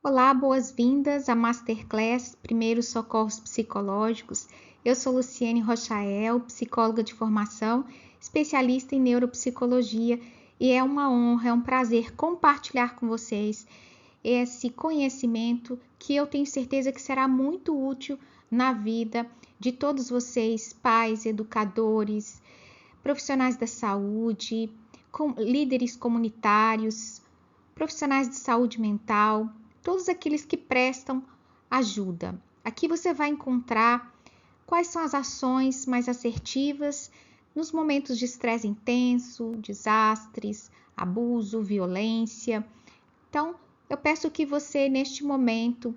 Olá, boas-vindas à Masterclass Primeiros Socorros Psicológicos. Eu sou Luciene Rochael, psicóloga de formação, especialista em neuropsicologia, e é uma honra, é um prazer compartilhar com vocês esse conhecimento que eu tenho certeza que será muito útil na vida de todos vocês, pais, educadores, profissionais da saúde, líderes comunitários, profissionais de saúde mental, todos aqueles que prestam ajuda. Aqui você vai encontrar quais são as ações mais assertivas nos momentos de estresse intenso, desastres, abuso, violência. Então, eu peço que você, neste momento,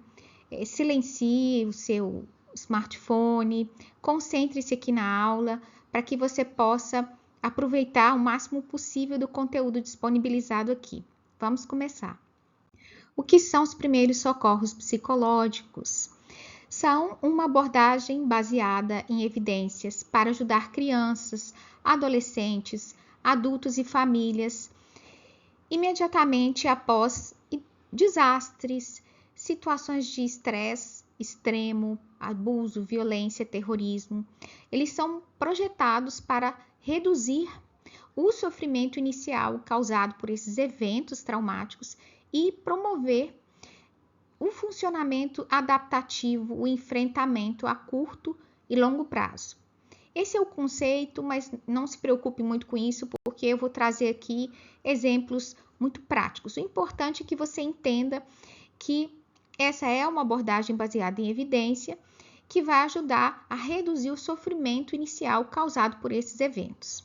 silencie o seu smartphone, concentre-se aqui na aula, para que você possa aproveitar o máximo possível do conteúdo disponibilizado aqui. Vamos começar. O que são os primeiros socorros psicológicos? São uma abordagem baseada em evidências para ajudar crianças, adolescentes, adultos e famílias imediatamente após desastres, situações de estresse extremo, abuso, violência, terrorismo. Eles são projetados para reduzir o sofrimento inicial causado por esses eventos traumáticos e promover o funcionamento adaptativo, o enfrentamento a curto e longo prazo. Esse é o conceito, mas não se preocupe muito com isso, porque eu vou trazer aqui exemplos muito práticos. O importante é que você entenda que essa é uma abordagem baseada em evidência que vai ajudar a reduzir o sofrimento inicial causado por esses eventos.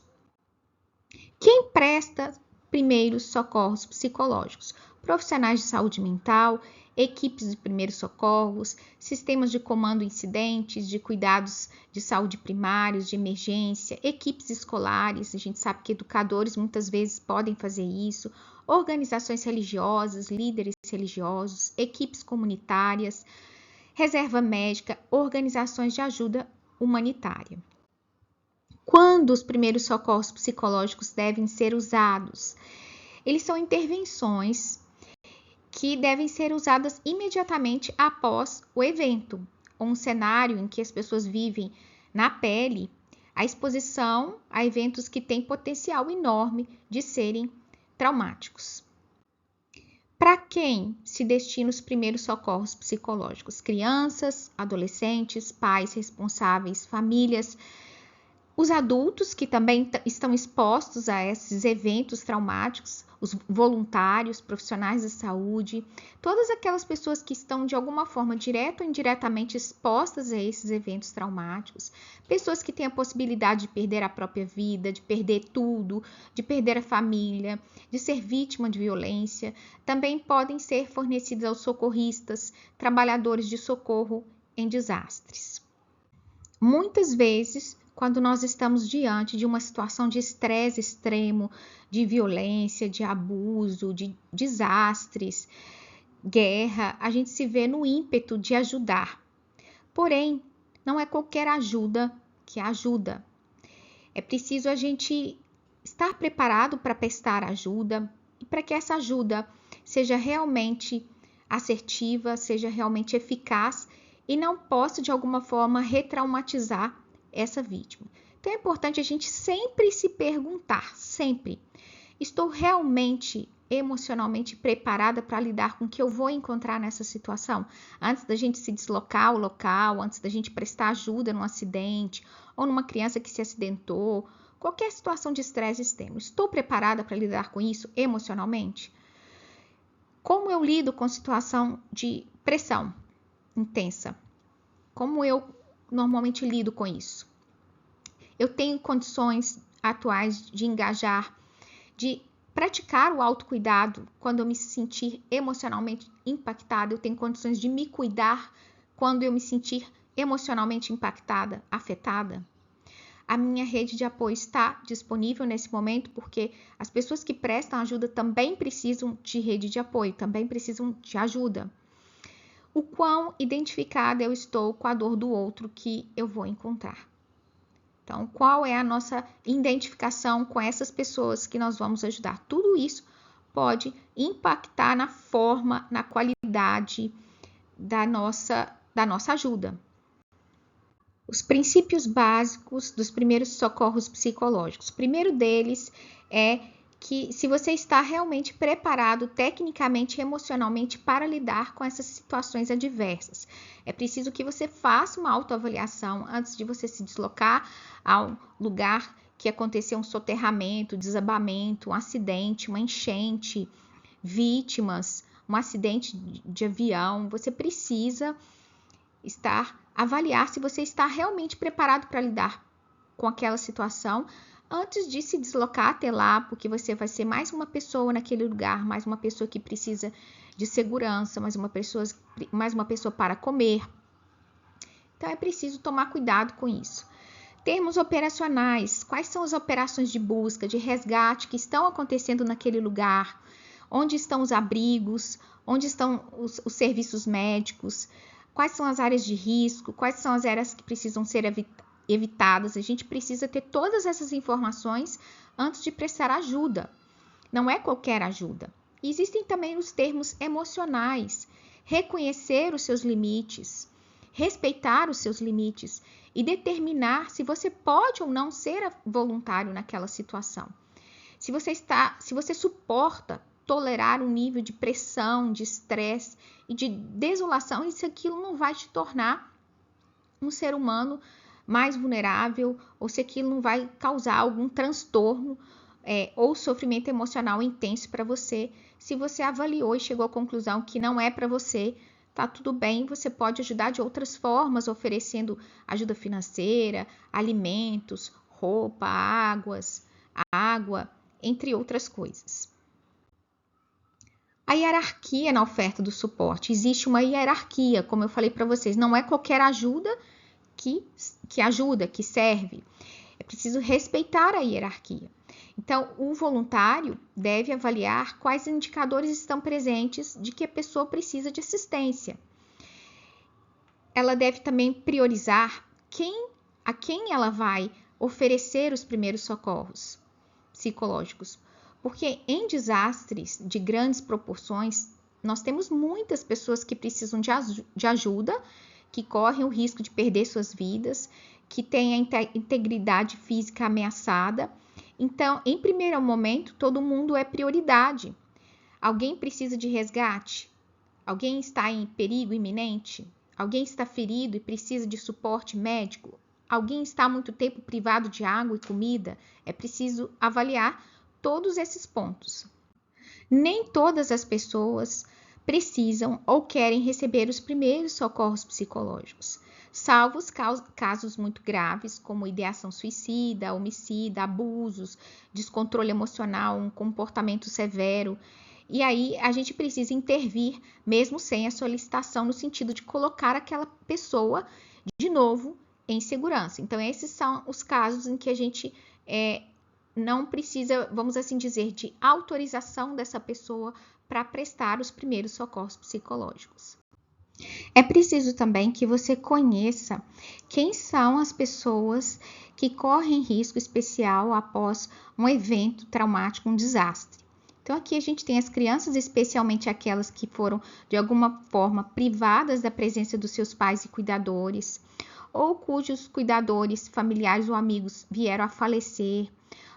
Quem presta primeiros socorros psicológicos? Profissionais de saúde mental, equipes de primeiros socorros, sistemas de comando incidentes, de cuidados de saúde primários, de emergência, equipes escolares, a gente sabe que educadores muitas vezes podem fazer isso, organizações religiosas, líderes religiosos, equipes comunitárias, reserva médica, organizações de ajuda humanitária. Quando os primeiros socorros psicológicos devem ser usados? Eles são intervenções que devem ser usadas imediatamente após o evento, ou um cenário em que as pessoas vivem na pele a exposição a eventos que têm potencial enorme de serem traumáticos. Para quem se destina os primeiros socorros psicológicos? Crianças, adolescentes, pais responsáveis, famílias, os adultos que também estão expostos a esses eventos traumáticos, os voluntários, profissionais da saúde, todas aquelas pessoas que estão de alguma forma direta ou indiretamente expostas a esses eventos traumáticos, pessoas que têm a possibilidade de perder a própria vida, de perder tudo, de perder a família, de ser vítima de violência, também podem ser fornecidas aos socorristas, trabalhadores de socorro em desastres. Muitas vezes, quando nós estamos diante de uma situação de estresse extremo, de violência, de abuso, de desastres, guerra, a gente se vê no ímpeto de ajudar. Porém, não é qualquer ajuda que ajuda. É preciso a gente estar preparado para prestar ajuda e para que essa ajuda seja realmente assertiva, seja realmente eficaz e não possa de alguma forma retraumatizar essa vítima. Então é importante a gente sempre se perguntar, sempre, estou realmente emocionalmente preparada para lidar com o que eu vou encontrar nessa situação? Antes da gente se deslocar ao local, antes da gente prestar ajuda num acidente ou numa criança que se acidentou, qualquer situação de estresse extremo, estou preparada para lidar com isso emocionalmente? Como eu lido com situação de pressão intensa? Como eu normalmente lido com isso? Eu tenho condições atuais de engajar, de praticar o autocuidado quando eu me sentir emocionalmente impactada? Eu tenho condições de me cuidar quando eu me sentir emocionalmente impactada, afetada? A minha rede de apoio está disponível nesse momento, porque as pessoas que prestam ajuda também precisam de rede de apoio, também precisam de ajuda. O quão identificada eu estou com a dor do outro que eu vou encontrar. Então, qual é a nossa identificação com essas pessoas que nós vamos ajudar? Tudo isso pode impactar na forma, na qualidade da nossa ajuda. Os princípios básicos dos primeiros socorros psicológicos. O primeiro deles é que se você está realmente preparado tecnicamente e emocionalmente para lidar com essas situações adversas. É preciso que você faça uma autoavaliação antes de você se deslocar ao lugar que aconteceu um soterramento, desabamento, um acidente, uma enchente, vítimas, um acidente de avião. Você precisa avaliar se você está realmente preparado para lidar com aquela situação antes de se deslocar até lá, porque você vai ser mais uma pessoa naquele lugar, mais uma pessoa que precisa de segurança, mais uma pessoa para comer. Então é preciso tomar cuidado com isso. Termos operacionais. Quais são as operações de busca, de resgate que estão acontecendo naquele lugar? Onde estão os abrigos? Onde estão os serviços médicos? Quais são as áreas de risco? Quais são as áreas que precisam ser evitadas? A gente precisa ter todas essas informações antes de prestar ajuda. Não é qualquer ajuda. E existem também os termos emocionais. Reconhecer os seus limites, respeitar os seus limites e determinar se você pode ou não ser voluntário naquela situação. Se você suporta tolerar um nível de pressão, de estresse e de desolação, e se aquilo não vai te tornar um ser humano mais vulnerável, ou se aquilo não vai causar algum transtorno ou sofrimento emocional intenso para você. Se você avaliou e chegou à conclusão que não é para você, tá tudo bem, você pode ajudar de outras formas, oferecendo ajuda financeira, alimentos, roupa, água, entre outras coisas. A hierarquia na oferta do suporte. Existe uma hierarquia, como eu falei para vocês, não é qualquer ajuda que ajuda, que serve. É preciso respeitar a hierarquia. Então, o voluntário deve avaliar quais indicadores estão presentes de que a pessoa precisa de assistência. Ela deve também priorizar a quem ela vai oferecer os primeiros socorros psicológicos. Porque em desastres de grandes proporções, nós temos muitas pessoas que precisam de ajuda, que correm o risco de perder suas vidas, que têm a integridade física ameaçada. Então, em primeiro momento, todo mundo é prioridade. Alguém precisa de resgate? Alguém está em perigo iminente? Alguém está ferido e precisa de suporte médico? Alguém está há muito tempo privado de água e comida? É preciso avaliar todos esses pontos. Nem todas as pessoas precisam ou querem receber os primeiros socorros psicológicos, salvo os casos muito graves, como ideação suicida, homicida, abusos, descontrole emocional, um comportamento severo. E aí a gente precisa intervir, mesmo sem a solicitação, no sentido de colocar aquela pessoa de novo em segurança. Então, esses são os casos em que a gente não precisa, vamos assim dizer, de autorização dessa pessoa para prestar os primeiros socorros psicológicos. É preciso também que você conheça quem são as pessoas que correm risco especial após um evento traumático, um desastre. Então, aqui a gente tem as crianças, especialmente aquelas que foram, de alguma forma, privadas da presença dos seus pais e cuidadores, ou cujos cuidadores, familiares ou amigos vieram a falecer,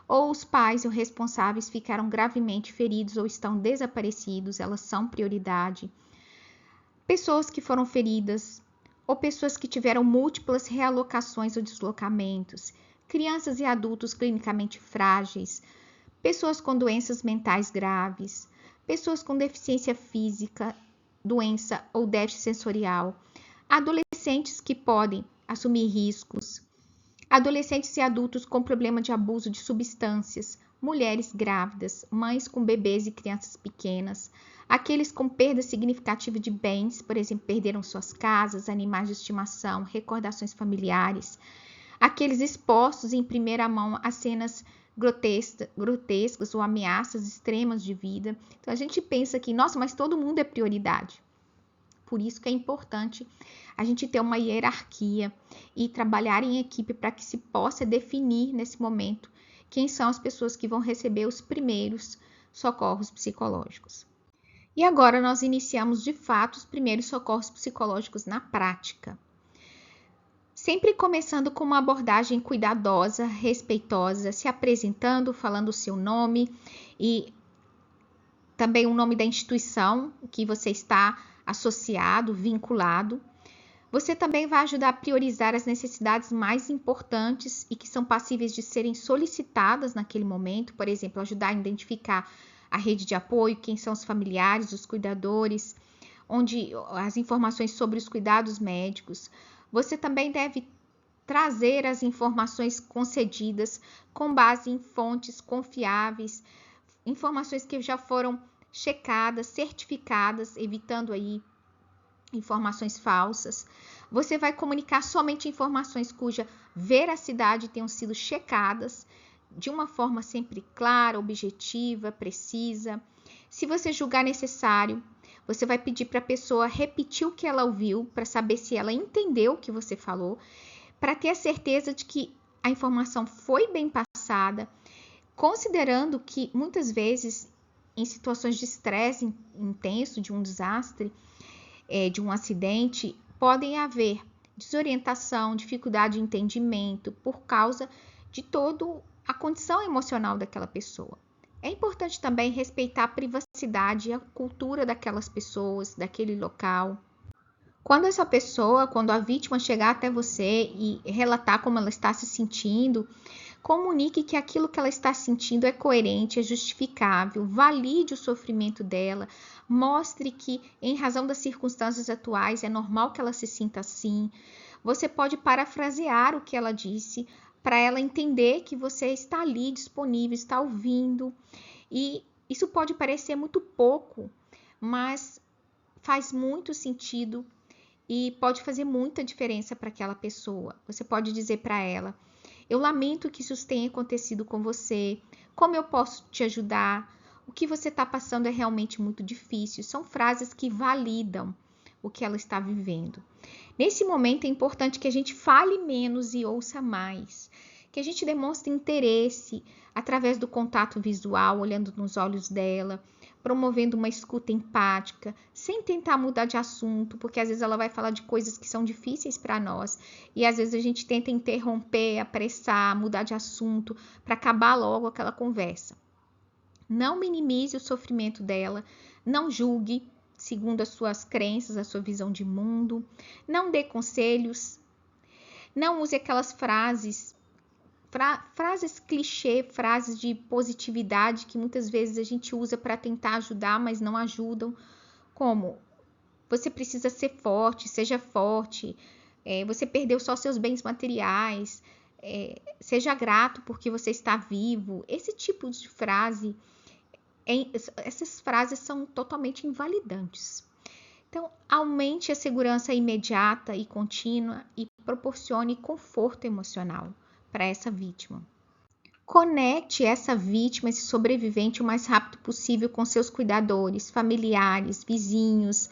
ou os pais ou responsáveis ficaram gravemente feridos ou estão desaparecidos, elas são prioridade. Pessoas que foram feridas, ou pessoas que tiveram múltiplas realocações ou deslocamentos, crianças e adultos clinicamente frágeis, pessoas com doenças mentais graves, pessoas com deficiência física, doença ou déficit sensorial, adolescentes que podem assumir riscos, adolescentes e adultos com problema de abuso de substâncias, mulheres grávidas, mães com bebês e crianças pequenas, aqueles com perda significativa de bens, por exemplo, perderam suas casas, animais de estimação, recordações familiares, aqueles expostos em primeira mão a cenas grotescas ou ameaças extremas de vida. Então a gente pensa que, nossa, mas todo mundo é prioridade. Por isso que é importante a gente ter uma hierarquia e trabalhar em equipe para que se possa definir nesse momento quem são as pessoas que vão receber os primeiros socorros psicológicos. E agora nós iniciamos de fato os primeiros socorros psicológicos na prática. Sempre começando com uma abordagem cuidadosa, respeitosa, se apresentando, falando o seu nome e também o nome da instituição que você está associado, vinculado. Você também vai ajudar a priorizar as necessidades mais importantes e que são passíveis de serem solicitadas naquele momento, por exemplo, ajudar a identificar a rede de apoio, quem são os familiares, os cuidadores, onde as informações sobre os cuidados médicos. Você também deve trazer as informações concedidas com base em fontes confiáveis, informações que já foram checadas, certificadas, evitando aí informações falsas. Você vai comunicar somente informações cuja veracidade tenham sido checadas de uma forma sempre clara, objetiva, precisa. Se você julgar necessário, você vai pedir para a pessoa repetir o que ela ouviu, para saber se ela entendeu o que você falou, para ter a certeza de que a informação foi bem passada, considerando que muitas vezes em situações de estresse intenso, de um desastre, de um acidente, podem haver desorientação, dificuldade de entendimento por causa de toda a condição emocional daquela pessoa. É importante também respeitar a privacidade e a cultura daquelas pessoas, daquele local. Quando a vítima chegar até você e relatar como ela está se sentindo, comunique que aquilo que ela está sentindo é coerente, é justificável, valide o sofrimento dela, mostre que, em razão das circunstâncias atuais, é normal que ela se sinta assim. Você pode parafrasear o que ela disse para ela entender que você está ali disponível, está ouvindo. E isso pode parecer muito pouco, mas faz muito sentido e pode fazer muita diferença para aquela pessoa. Você pode dizer para ela: eu lamento que isso tenha acontecido com você. Como eu posso te ajudar? O que você está passando é realmente muito difícil. São frases que validam o que ela está vivendo. Nesse momento é importante que a gente fale menos e ouça mais. Que a gente demonstre interesse através do contato visual, olhando nos olhos dela, promovendo uma escuta empática, sem tentar mudar de assunto, porque às vezes ela vai falar de coisas que são difíceis para nós e às vezes a gente tenta interromper, apressar, mudar de assunto para acabar logo aquela conversa. Não minimize o sofrimento dela, não julgue segundo as suas crenças, a sua visão de mundo, não dê conselhos, não use aquelas frases clichê, frases de positividade que muitas vezes a gente usa para tentar ajudar, mas não ajudam, como: você precisa ser forte, seja forte, você perdeu só seus bens materiais, seja grato porque você está vivo. Esse tipo de frase, essas frases são totalmente invalidantes. Então, aumente a segurança imediata e contínua e proporcione conforto emocional para essa vítima. Conecte essa vítima, esse sobrevivente, o mais rápido possível com seus cuidadores, familiares, vizinhos,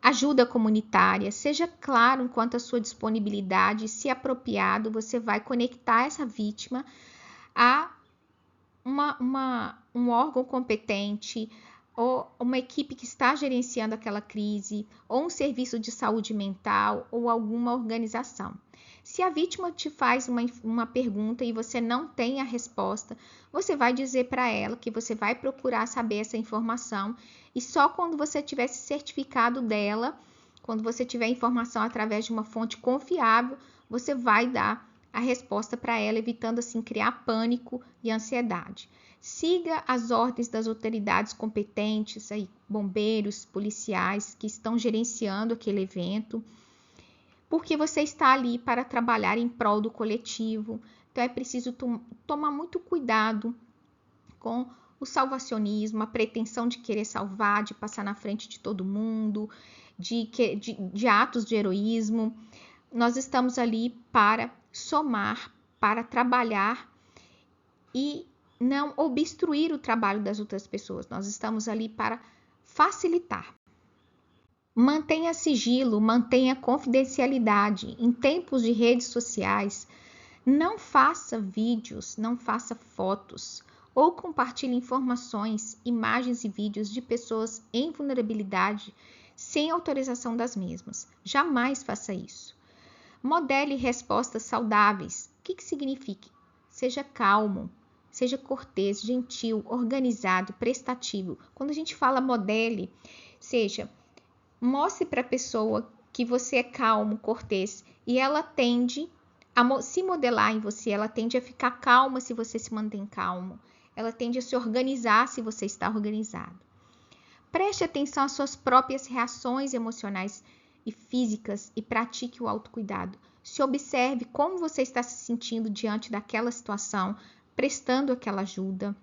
ajuda comunitária. Seja claro quanto à sua disponibilidade, se apropriado, você vai conectar essa vítima a um órgão competente, ou uma equipe que está gerenciando aquela crise, ou um serviço de saúde mental, ou alguma organização. Se a vítima te faz uma pergunta e você não tem a resposta, você vai dizer para ela que você vai procurar saber essa informação e só quando você tiver esse certificado dela, quando você tiver informação através de uma fonte confiável, você vai dar a resposta para ela, evitando assim criar pânico e ansiedade. Siga as ordens das autoridades competentes, aí, bombeiros, policiais que estão gerenciando aquele evento, porque você está ali para trabalhar em prol do coletivo. Então é preciso tomar muito cuidado com o salvacionismo, a pretensão de querer salvar, de passar na frente de todo mundo, de atos de heroísmo. Nós estamos ali para somar, para trabalhar e não obstruir o trabalho das outras pessoas. Nós estamos ali para facilitar. Mantenha sigilo, mantenha confidencialidade. Em tempos de redes sociais, não faça vídeos, não faça fotos ou compartilhe informações, imagens e vídeos de pessoas em vulnerabilidade sem autorização das mesmas. Jamais faça isso. Modele respostas saudáveis. O que significa? Seja calmo, seja cortês, gentil, organizado, prestativo. Quando a gente fala modele, mostre para a pessoa que você é calmo, cortês, e ela tende a se modelar em você, ela tende a ficar calma se você se mantém calmo, ela tende a se organizar se você está organizado. Preste atenção às suas próprias reações emocionais e físicas e pratique o autocuidado. Se observe como você está se sentindo diante daquela situação, prestando aquela ajuda.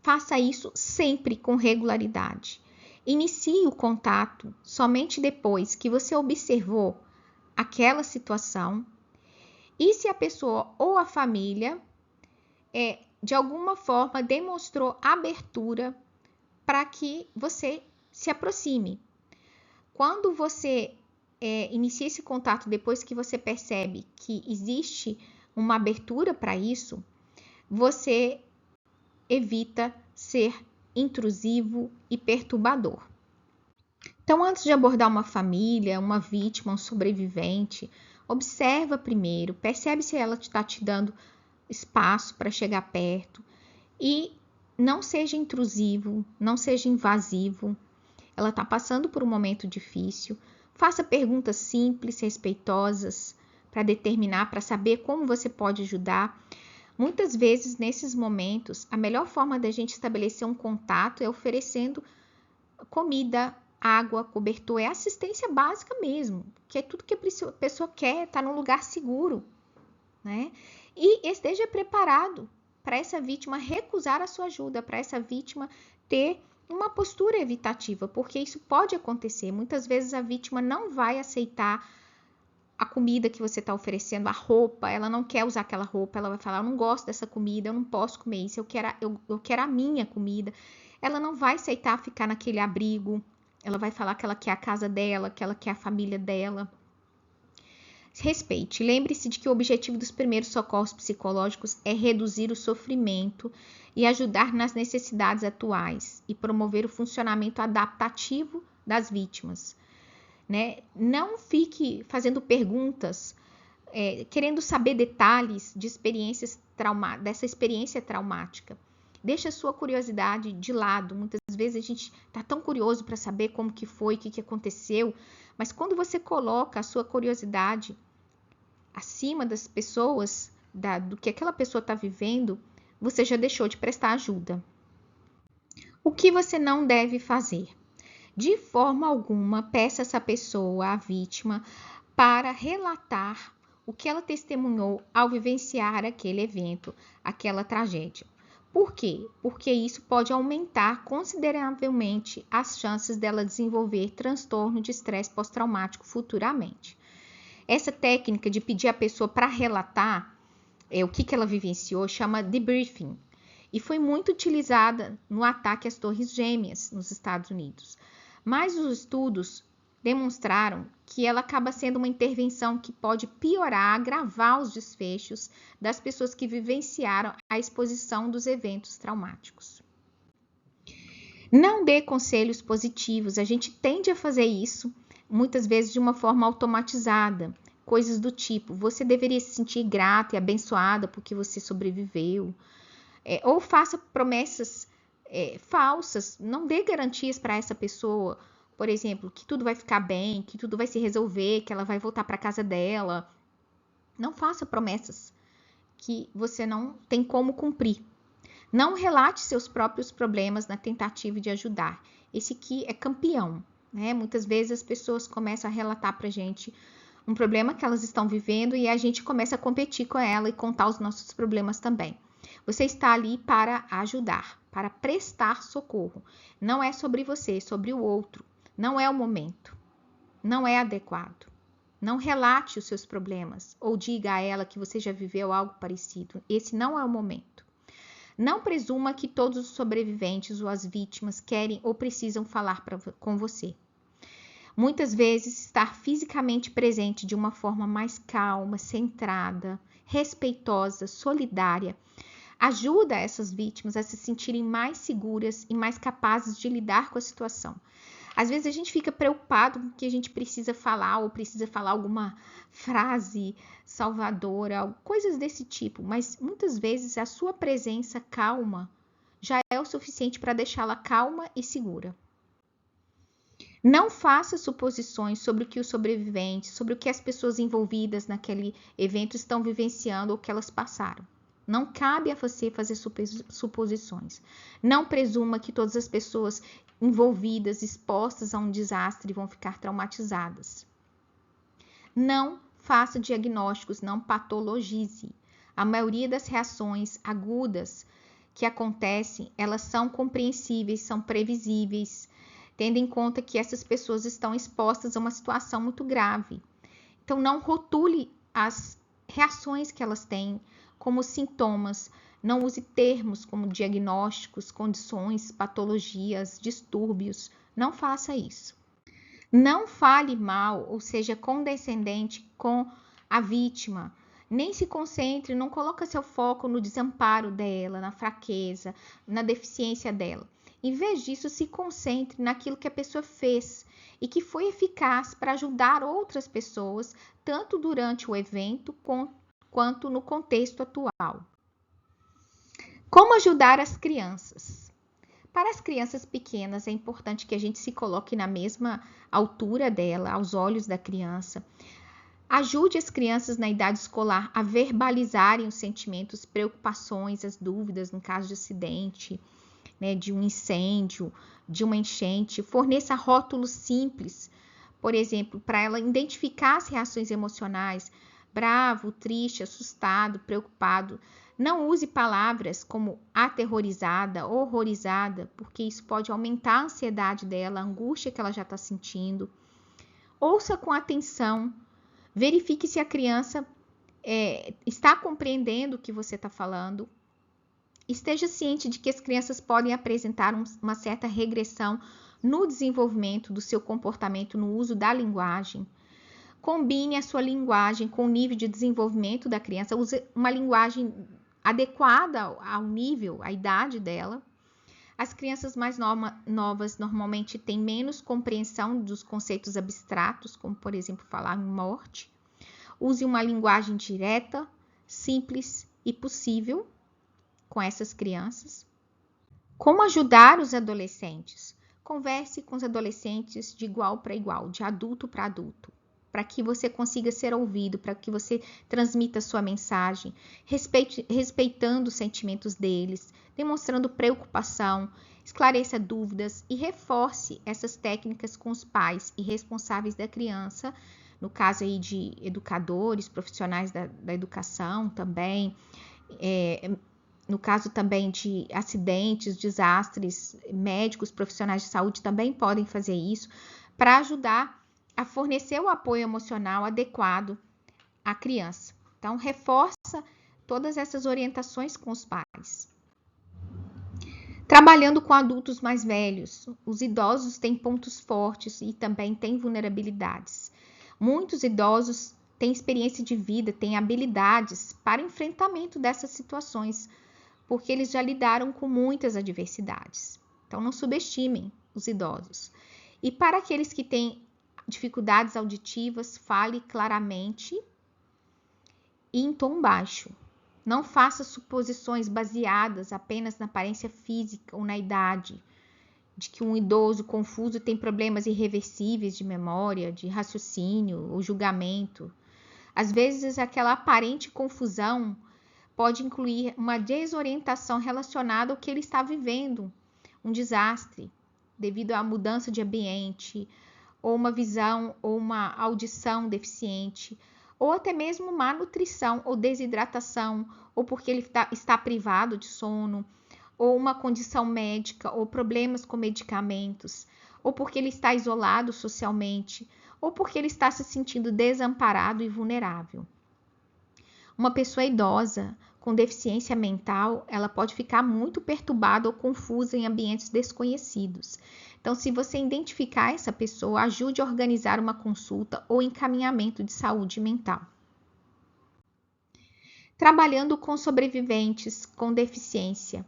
Faça isso sempre com regularidade. Inicie o contato somente depois que você observou aquela situação e se a pessoa ou a família de alguma forma demonstrou abertura para que você se aproxime. Quando você inicia esse contato depois que você percebe que existe uma abertura para isso, você evita ser intrusivo e perturbador. Então, antes de abordar uma família, uma vítima, um sobrevivente, observa primeiro, percebe se ela está te dando espaço para chegar perto e não seja intrusivo, não seja invasivo. Ela está passando por um momento difícil. Faça perguntas simples, respeitosas, para saber como você pode ajudar. Muitas vezes, nesses momentos, a melhor forma da gente estabelecer um contato é oferecendo comida, água, cobertor, é assistência básica mesmo, que é tudo que a pessoa quer, tá num lugar seguro, né? E esteja preparado para essa vítima recusar a sua ajuda, para essa vítima ter uma postura evitativa, porque isso pode acontecer. Muitas vezes a vítima não vai aceitar a comida que você está oferecendo, a roupa, ela não quer usar aquela roupa, ela vai falar, eu não gosto dessa comida, eu não posso comer isso, eu quero a minha comida. Ela não vai aceitar ficar naquele abrigo, ela vai falar que ela quer a casa dela, que ela quer a família dela. Respeite. Lembre-se de que o objetivo dos primeiros socorros psicológicos é reduzir o sofrimento e ajudar nas necessidades atuais e promover o funcionamento adaptativo das vítimas. Né? Não fique fazendo perguntas, querendo saber detalhes de dessa experiência traumática. Deixa a sua curiosidade de lado. Muitas vezes a gente está tão curioso para saber como que foi, o que aconteceu, mas quando você coloca a sua curiosidade acima das pessoas, do que aquela pessoa está vivendo, você já deixou de prestar ajuda. O que você não deve fazer? De forma alguma, peça essa pessoa, a vítima, para relatar o que ela testemunhou ao vivenciar aquele evento, aquela tragédia. Por quê? Porque isso pode aumentar consideravelmente as chances dela desenvolver transtorno de estresse pós-traumático futuramente. Essa técnica de pedir a pessoa para relatar o que ela vivenciou chama debriefing e foi muito utilizada no ataque às Torres Gêmeas nos Estados Unidos. Mas os estudos demonstraram que ela acaba sendo uma intervenção que pode piorar, agravar os desfechos das pessoas que vivenciaram a exposição dos eventos traumáticos. Não dê conselhos positivos, a gente tende a fazer isso muitas vezes de uma forma automatizada, coisas do tipo, você deveria se sentir grata e abençoada porque você sobreviveu, ou faça promessas falsas, não dê garantias para essa pessoa, por exemplo, que tudo vai ficar bem, que tudo vai se resolver, que ela vai voltar para casa dela. Não faça promessas que você não tem como cumprir. Não relate seus próprios problemas na tentativa de ajudar. Esse aqui é campeão, né? Muitas vezes as pessoas começam a relatar para a gente um problema que elas estão vivendo e a gente começa a competir com ela e contar os nossos problemas também. Você está ali para ajudar, para prestar socorro. Não é sobre você, é sobre o outro. Não é o momento. Não é adequado. Não relate os seus problemas ou diga a ela que você já viveu algo parecido. Esse não é o momento. Não presuma que todos os sobreviventes ou as vítimas querem ou precisam falar com você. Muitas vezes, estar fisicamente presente de uma forma mais calma, centrada, respeitosa, solidária, Ajuda essas vítimas a se sentirem mais seguras e mais capazes de lidar com a situação. Às vezes a gente fica preocupado com o que a gente precisa falar ou precisa falar alguma frase salvadora, coisas desse tipo, mas muitas vezes a sua presença calma já é o suficiente para deixá-la calma e segura. Não faça suposições sobre o que os sobreviventes, sobre o que as pessoas envolvidas naquele evento estão vivenciando ou que elas passaram. Não cabe a você fazer suposições. Não presuma que todas as pessoas envolvidas, expostas a um desastre, vão ficar traumatizadas. Não faça diagnósticos, não patologize. A maioria das reações agudas que acontecem, elas são compreensíveis, são previsíveis, tendo em conta que essas pessoas estão expostas a uma situação muito grave. Então, não rotule as reações que elas têm como sintomas, não use termos como diagnósticos, condições, patologias, distúrbios, não faça isso. Não fale mal, ou seja, condescendente com a vítima. Nem se concentre, não coloque seu foco no desamparo dela, na fraqueza, na deficiência dela. Em vez disso, se concentre naquilo que a pessoa fez e que foi eficaz para ajudar outras pessoas, tanto durante o evento quanto no contexto atual. Como ajudar as crianças? Para as crianças pequenas, é importante que a gente se coloque na mesma altura dela, aos olhos da criança. Ajude as crianças na idade escolar a verbalizarem os sentimentos, preocupações, as dúvidas no caso de acidente, de um incêndio, de uma enchente. Forneça rótulos simples, por exemplo, para ela identificar as reações emocionais, bravo, triste, assustado, preocupado. Não use palavras como aterrorizada, horrorizada, porque isso pode aumentar a ansiedade dela, a angústia que ela já está sentindo. Ouça com atenção, verifique se a criança está compreendendo o que você está falando. Esteja ciente de que as crianças podem apresentar uma certa regressão no desenvolvimento do seu comportamento no uso da linguagem. Combine a sua linguagem com o nível de desenvolvimento da criança. Use uma linguagem adequada ao nível, à idade dela. As crianças mais novas normalmente têm menos compreensão dos conceitos abstratos, como, por exemplo, falar em morte. Use uma linguagem direta, simples e possível com essas crianças. Como ajudar os adolescentes? Converse com os adolescentes de igual para igual, de adulto para adulto, para que você consiga ser ouvido, para que você transmita sua mensagem, respeitando os sentimentos deles, demonstrando preocupação, esclareça dúvidas e reforce essas técnicas com os pais e responsáveis da criança, no caso aí de educadores, profissionais da educação também, no caso também de acidentes, desastres, médicos, profissionais de saúde também podem fazer isso para ajudar a fornecer o apoio emocional adequado à criança. Então, reforça todas essas orientações com os pais. Trabalhando com adultos mais velhos, os idosos têm pontos fortes e também têm vulnerabilidades. Muitos idosos têm experiência de vida, têm habilidades para enfrentamento dessas situações, porque eles já lidaram com muitas adversidades. Então, não subestimem os idosos. E para aqueles que têm dificuldades auditivas, fale claramente e em tom baixo. Não faça suposições baseadas apenas na aparência física ou na idade, de que um idoso confuso tem problemas irreversíveis de memória, de raciocínio ou julgamento. Às vezes, aquela aparente confusão pode incluir uma desorientação relacionada ao que ele está vivendo, um desastre devido à mudança de ambiente, ou uma visão ou uma audição deficiente, ou até mesmo má nutrição ou desidratação, ou porque ele está privado de sono, ou uma condição médica, ou problemas com medicamentos, ou porque ele está isolado socialmente, ou porque ele está se sentindo desamparado e vulnerável. Uma pessoa idosa com deficiência mental, ela pode ficar muito perturbada ou confusa em ambientes desconhecidos. Então, se você identificar essa pessoa, ajude a organizar uma consulta ou encaminhamento de saúde mental. trabalhando com sobreviventes com deficiência.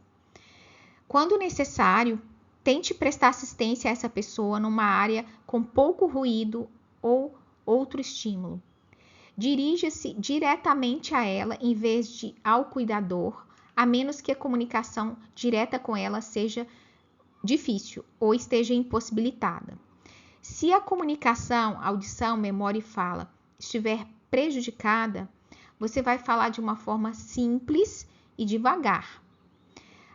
Quando necessário, tente prestar assistência a essa pessoa numa área com pouco ruído ou outro estímulo. Dirija-se diretamente a ela em vez de ao cuidador, a menos que a comunicação direta com ela seja difícil ou esteja impossibilitada. Se a comunicação, audição, memória e fala estiver prejudicada, você vai falar de uma forma simples e devagar.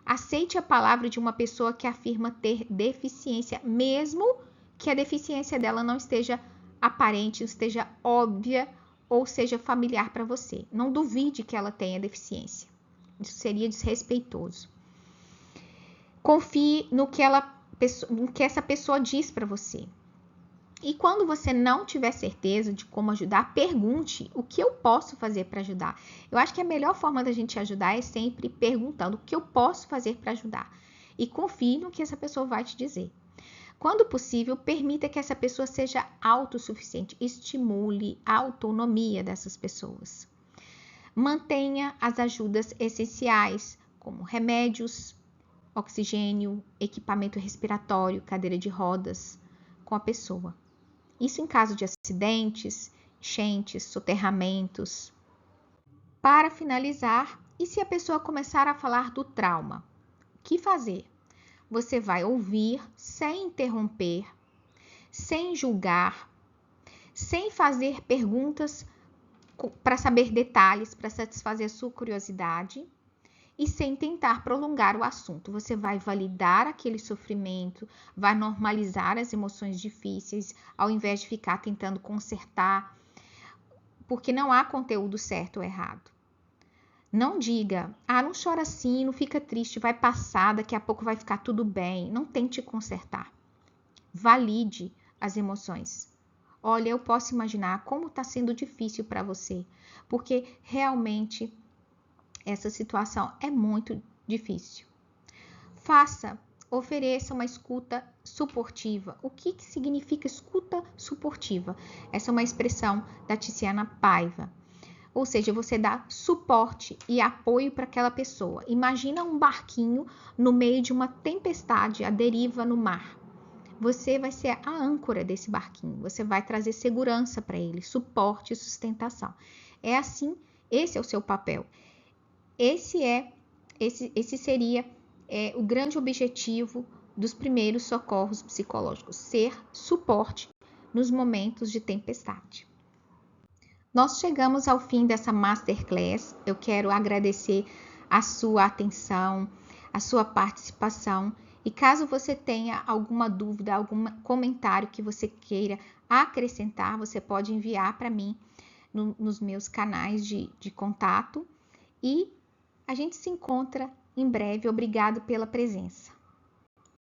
Aceite a palavra de uma pessoa que afirma ter deficiência, mesmo que a deficiência dela não esteja aparente, esteja óbvia ou seja familiar para você. Não duvide que ela tenha deficiência. Isso seria desrespeitoso. Confie no que essa pessoa diz para você. E quando você não tiver certeza de como ajudar, pergunte o que eu posso fazer para ajudar. Eu acho que a melhor forma da gente ajudar é sempre perguntando o que eu posso fazer para ajudar. E confie no que essa pessoa vai te dizer. Quando possível, permita que essa pessoa seja autossuficiente. Estimule a autonomia dessas pessoas. Mantenha as ajudas essenciais, como remédios, oxigênio, equipamento respiratório, cadeira de rodas, com a pessoa. Isso em caso de acidentes, enchentes, soterramentos. Para finalizar, e se a pessoa começar a falar do trauma? O que fazer? Você vai ouvir sem interromper, sem julgar, sem fazer perguntas para saber detalhes, para satisfazer a sua curiosidade e sem tentar prolongar o assunto. Você vai validar aquele sofrimento, vai normalizar as emoções difíceis, ao invés de ficar tentando consertar, porque não há conteúdo certo ou errado. Não diga, não chora assim, não fica triste, vai passar, daqui a pouco vai ficar tudo bem. Não tente consertar. Valide as emoções. Olha, eu posso imaginar como está sendo difícil para você, porque realmente essa situação é muito difícil. Ofereça uma escuta suportiva. O que significa escuta suportiva? Essa é uma expressão da Tiziana Paiva. Ou seja, você dá suporte e apoio para aquela pessoa. Imagina um barquinho no meio de uma tempestade, à deriva no mar. Você vai ser a âncora desse barquinho. Você vai trazer segurança para ele, suporte e sustentação. É assim, esse é o seu papel. Esse seria o grande objetivo dos primeiros socorros psicológicos, ser suporte nos momentos de tempestade. Nós chegamos ao fim dessa Masterclass. Eu quero agradecer a sua atenção, a sua participação. E caso você tenha alguma dúvida, algum comentário que você queira acrescentar, você pode enviar para mim nos meus canais de contato. E a gente se encontra em breve. Obrigado pela presença.